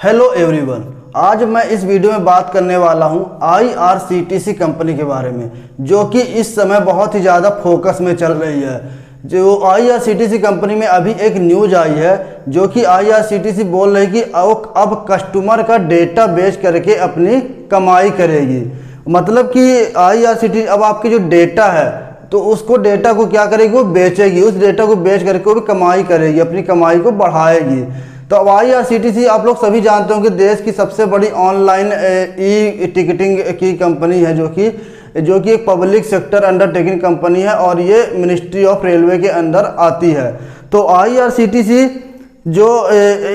Hello everyone, आज मैं इस वीडियो में बात करने वाला हूं IRCTC कंपनी के बारे में, जो कि इस समय बहुत ही ज़्यादा फोकस में चल रही है। जो IRCTC कंपनी में अभी एक न्यूज आई है, जो कि IRCTC बोल रही कि अब कस्टमर का डेटा बेच करके अपनी कमाई करेगी। मतलब कि IRCTC अब आपके जो डेटा है तो उसको डेटा को क्या करेगी, वो बेचेगी। उस डेटा को बेच करके वो भी कमाई करेगी, अपनी कमाई को बढ़ाएगी। तो अब IRCTC आप लोग सभी जानते हो कि देश की सबसे बड़ी ऑनलाइन ई टिकटिंग की कंपनी है, जो कि एक पब्लिक सेक्टर अंडरटेकिंग कंपनी है और ये मिनिस्ट्री ऑफ रेलवे के अंदर आती है। तो IRCTC जो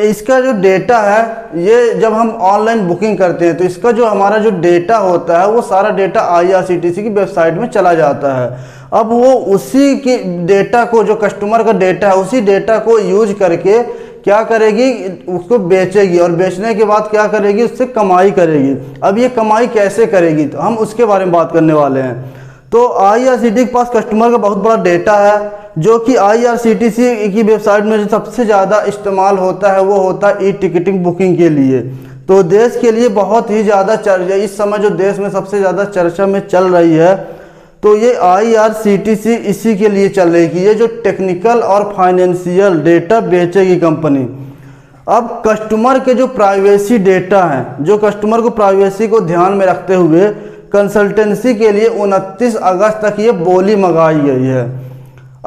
इसका जो डेटा है, ये जब हम ऑनलाइन बुकिंग करते हैं तो इसका जो हमारा जो डेटा होता है वो सारा डेटा IRCTC की वेबसाइट में चला जाता है। अब वो उसी की डेटा को, जो कस्टमर का डेटा है, उसी डेटा को यूज करके क्या करेगी, उसको बेचेगी और बेचने के बाद क्या करेगी, उससे कमाई करेगी। अब ये कमाई कैसे करेगी, तो हम उसके बारे में बात करने वाले हैं। तो IRCTC के पास कस्टमर का बहुत बड़ा डेटा है, जो कि IRCTC की वेबसाइट में जो सबसे ज़्यादा इस्तेमाल होता है वो होता है ई टिकटिंग बुकिंग के लिए। तो देश के लिए बहुत ही ज़्यादा चर्चा, इस समय जो देश में सबसे ज़्यादा चर्चा में चल रही है, तो ये IRCTC इसी के लिए चल रही है कि ये जो टेक्निकल और फाइनेंशियल डेटा बेचेगी कंपनी। अब कस्टमर के जो प्राइवेसी डेटा हैं, जो कस्टमर को प्राइवेसी को ध्यान में रखते हुए कंसल्टेंसी के लिए 29 अगस्त तक ये बोली मंगाई गई है।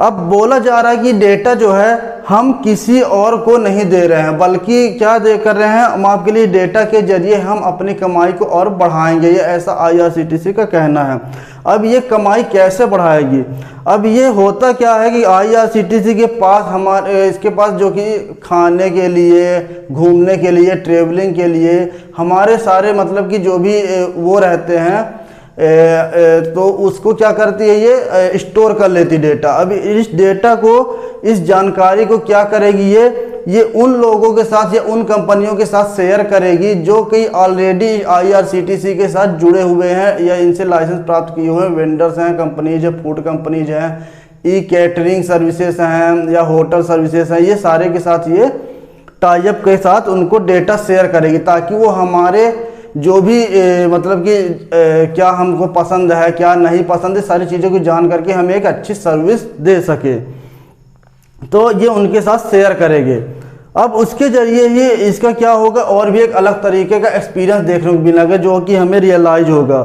अब बोला जा रहा है कि डेटा जो है हम किसी और को नहीं दे रहे हैं, बल्कि क्या कर रहे हैं, हम आपके लिए डेटा के जरिए हम अपनी कमाई को और बढ़ाएंगे, ये ऐसा IRCTC का कहना है। अब ये कमाई कैसे बढ़ाएगी, अब ये होता क्या है कि IRCTC के पास इसके पास जो कि खाने के लिए, घूमने के लिए, ट्रेवलिंग के लिए हमारे सारे मतलब कि जो भी वो रहते हैं, तो उसको क्या करती है, ये स्टोर कर लेती डेटा। अब इस डेटा को, इस जानकारी को क्या करेगी, ये उन लोगों के साथ या उन कंपनियों के साथ शेयर करेगी जो कि ऑलरेडी IRCTC के साथ जुड़े हुए हैं या इनसे लाइसेंस प्राप्त किए हुए वेंडर्स हैं, कंपनीज है, फूड कंपनीज हैं, ई कैटरिंग सर्विसेज हैं या होटल सर्विसेज हैं। ये सारे के साथ ये टाइप के साथ उनको डेटा शेयर करेगी, ताकि वो हमारे जो भी मतलब कि क्या हमको पसंद है, क्या नहीं पसंद है, सारी चीज़ों की जान करके हमें एक अच्छी सर्विस दे सके। तो ये उनके साथ शेयर करेंगे। अब उसके जरिए ही इसका क्या होगा, और भी एक अलग तरीके का एक्सपीरियंस देखने को मिलेगा, जो कि हमें रियलाइज होगा।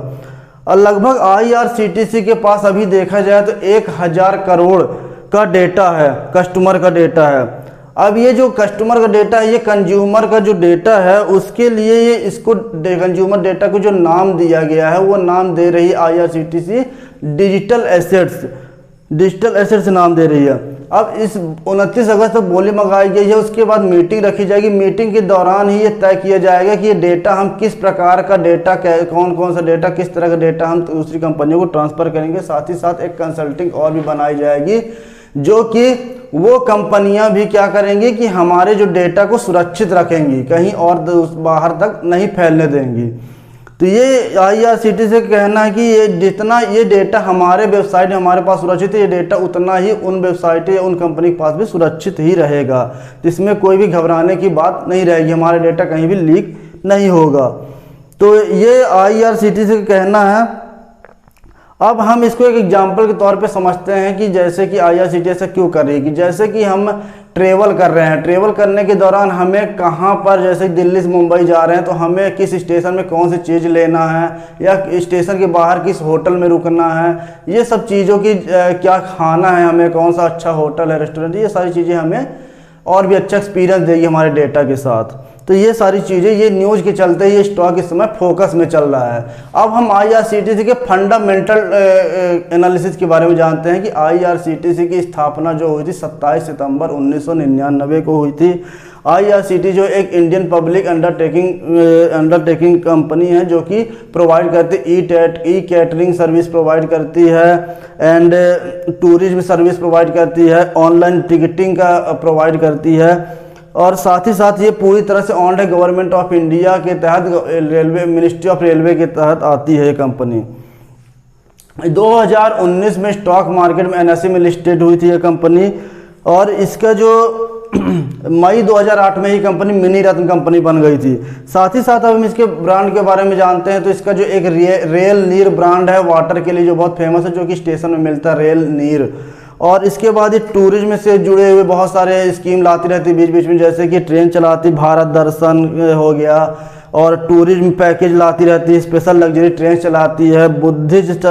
और लगभग IRCTC के पास अभी देखा जाए तो 1000 करोड़ का डेटा है, कस्टमर का डेटा है। अब ये जो कस्टमर का डेटा है, ये कंज्यूमर का जो डेटा है, उसके लिए ये इसको कंज्यूमर डेटा को जो नाम दिया गया है, वो नाम दे रही है IRCTC डिजिटल एसेट्स नाम दे रही है। अब इस 29 अगस्त तक बोली मंगाई गई है, उसके बाद मीटिंग रखी जाएगी। मीटिंग के दौरान ही ये तय किया जाएगा कि ये डेटा हम किस प्रकार का डेटा, कौन कौन सा डेटा, किस तरह का डेटा हम दूसरी कंपनियों को ट्रांसफ़र करेंगे। साथ ही साथ एक कंसल्टिंग और भी बनाई जाएगी, जो कि वो कंपनियां भी क्या करेंगी कि हमारे जो डेटा को सुरक्षित रखेंगी, कहीं और बाहर तक नहीं फैलने देंगी। तो ये IRCTC से कहना है कि ये जितना ये डेटा हमारे वेबसाइट में हमारे पास सुरक्षित है, ये डेटा उतना ही उन वेबसाइट या उन कंपनी के पास भी सुरक्षित ही रहेगा। जिसमें कोई भी घबराने की बात नहीं रहेगी, हमारा डेटा कहीं भी लीक नहीं होगा। तो ये IRCTC का कहना है। अब हम इसको एक एग्जाम्पल के तौर पे समझते हैं कि जैसे कि IRCTC ऐसा क्यों कर रही है, कि जैसे कि हम ट्रेवल कर रहे हैं, ट्रेवल करने के दौरान हमें कहाँ पर, जैसे दिल्ली से मुंबई जा रहे हैं तो हमें किस स्टेशन में कौन सी चीज़ लेना है, या स्टेशन के बाहर किस होटल में रुकना है, ये सब चीज़ों की क्या खाना है हमें, कौन सा अच्छा होटल है, रेस्टोरेंट, ये सारी चीज़ें हमें और भी अच्छा एक्सपीरियंस देगी हमारे डेटा के साथ। तो ये सारी चीज़ें, ये न्यूज़ के चलते ये स्टॉक इस समय फोकस में चल रहा है। अब हम IRCTC के फंडामेंटल एनालिसिस के बारे में जानते हैं कि IRCTC की स्थापना जो हुई थी 27 सितंबर 1999 को हुई थी। IRCTC जो एक इंडियन पब्लिक अंडरटेकिंग कंपनी है, जो कि प्रोवाइड करती ई कैटरिंग सर्विस प्रोवाइड करती है, एंड टूरिज्म सर्विस प्रोवाइड करती है, ऑनलाइन टिकटिंग का प्रोवाइड करती है, और साथ ही साथ ये पूरी तरह से ऑन्ड है गवर्नमेंट ऑफ इंडिया के तहत, रेलवे मिनिस्ट्री ऑफ रेलवे के तहत आती है ये कंपनी। 2019 में स्टॉक मार्केट में NSE में लिस्टेड हुई थी ये कंपनी, और इसका जो मई 2008 में ही कंपनी मिनी रत्न कंपनी बन गई थी। साथ ही साथ अब हम इसके ब्रांड के बारे में जानते हैं। तो इसका जो एक रेल नीर ब्रांड है वाटर के लिए, जो बहुत फेमस है, जो कि स्टेशन में मिलता है, रेल नीर। और इसके बाद ये टूरिज्म से जुड़े हुए बहुत सारे स्कीम लाती रहती है बीच बीच में, जैसे कि ट्रेन चलाती भारत दर्शन हो गया, और टूरिज्म पैकेज लाती रहती है, स्पेशल लग्जरी ट्रेन चलाती है, बुद्धिस्ट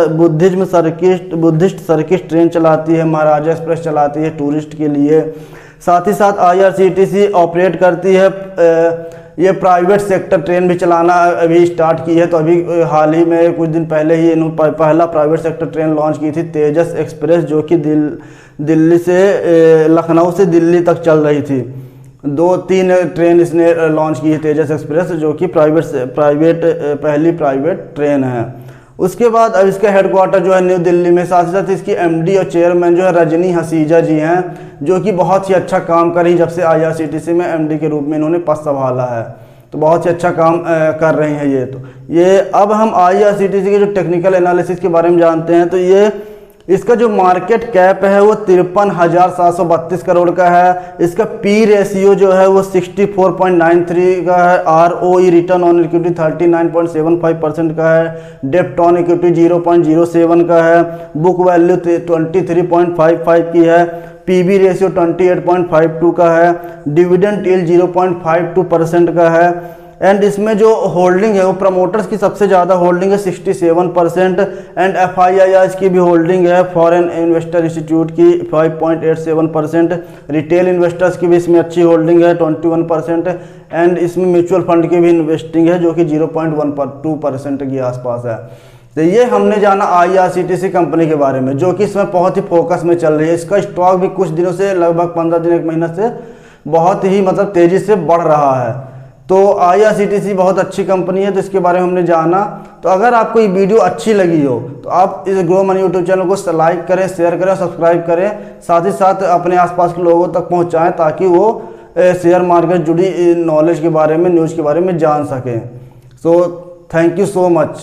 सर्किट ट्रेन चलाती है, महाराजा एक्सप्रेस चलाती है टूरिस्ट के लिए। साथ ही साथ IRCTC ऑपरेट करती है ये प्राइवेट सेक्टर ट्रेन भी चलाना अभी स्टार्ट की है। तो अभी हाल ही में कुछ दिन पहले ही इन्होंने पहला प्राइवेट सेक्टर ट्रेन लॉन्च की थी, तेजस एक्सप्रेस, जो कि दिल्ली से लखनऊ से दिल्ली तक चल रही थी। 2-3 ट्रेन इसने लॉन्च की है तेजस एक्सप्रेस, जो कि पहली प्राइवेट ट्रेन है। उसके बाद अब इसका हेडक्वार्टर जो है न्यू दिल्ली में। साथ ही साथ इसकी MD और चेयरमैन जो है रजनी हसीजा जी हैं, जो कि बहुत ही अच्छा काम कर रही, जब से IRCTC में MD के रूप में इन्होंने पद संभाला है। तो बहुत ही अच्छा काम कर रही हैं ये अब हम IRCTC के जो टेक्निकल एनालिसिस के बारे में जानते हैं। तो ये इसका जो मार्केट कैप है वो 53,732 करोड़ का है। इसका P रेशियो जो है वो 64.93 का है। ROE रिटर्न ऑन इक्विटी 39.75% का है। डेप्ट ऑन इक्विटी 0.07 का है। बुक वैल्यू 23.55 की है। PB रेशियो 28.52 का है। डिविडेंड यील्ड 0.52% का है। एंड इसमें जो होल्डिंग है वो प्रमोटर्स की सबसे ज़्यादा होल्डिंग है 67%। एंड FIIs की भी होल्डिंग है, फॉरेन इन्वेस्टर इंस्टीट्यूट की 5.87%। रिटेल इन्वेस्टर्स की भी इसमें अच्छी होल्डिंग है 21%। एंड इसमें म्यूचुअल फंड की भी इन्वेस्टिंग है, जो कि 0.12% के आसपास है। तो ये हमने जाना IRCTC कंपनी के बारे में, जो कि इसमें बहुत ही फोकस में चल रही है। इसका स्टॉक भी कुछ दिनों से, लगभग 15 दिन 1 महीना से बहुत ही तेज़ी से बढ़ रहा है। तो IRCTC बहुत अच्छी कंपनी है, तो इसके बारे में हमने जाना। तो अगर आपको ये वीडियो अच्छी लगी हो तो आप इस ग्रो मनी यूट्यूब चैनल को लाइक करें, शेयर करें, सब्सक्राइब करें। साथ ही साथ अपने आसपास के लोगों तक पहुंचाएं, ताकि वो शेयर मार्केट जुड़ी नॉलेज के बारे में, न्यूज़ के बारे में जान सकें। So thank you so much.